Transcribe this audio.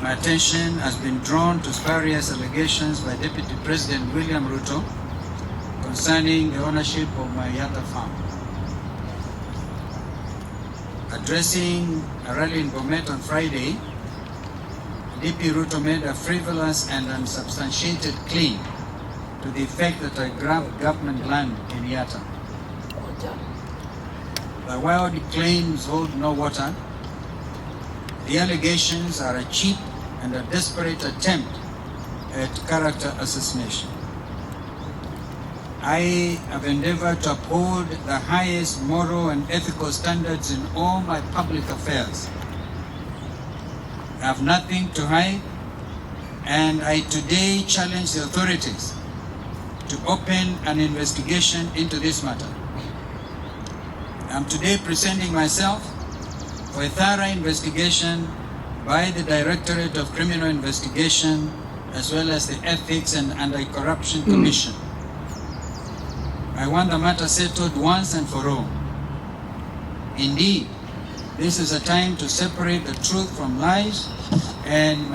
my attention has been drawn to spurious allegations by Deputy President William Ruto concerning the ownership of my Yatta farm. Addressing a rally in Bomet on Friday, DP Ruto made a frivolous and unsubstantiated claim to the effect that I grabbed government land in Yatta. The wild claims hold no water. The allegations are a cheap and a desperate attempt at character assassination. I have endeavored to uphold the highest moral and ethical standards in all my public affairs. I have nothing to hide, and I today challenge the authorities to open an investigation into this matter. I am today presenting myself for a thorough investigation by the Directorate of Criminal Investigation as well as the Ethics and Anti-Corruption Commission. I want the matter settled once and for all. Indeed, this is a time to separate the truth from lies and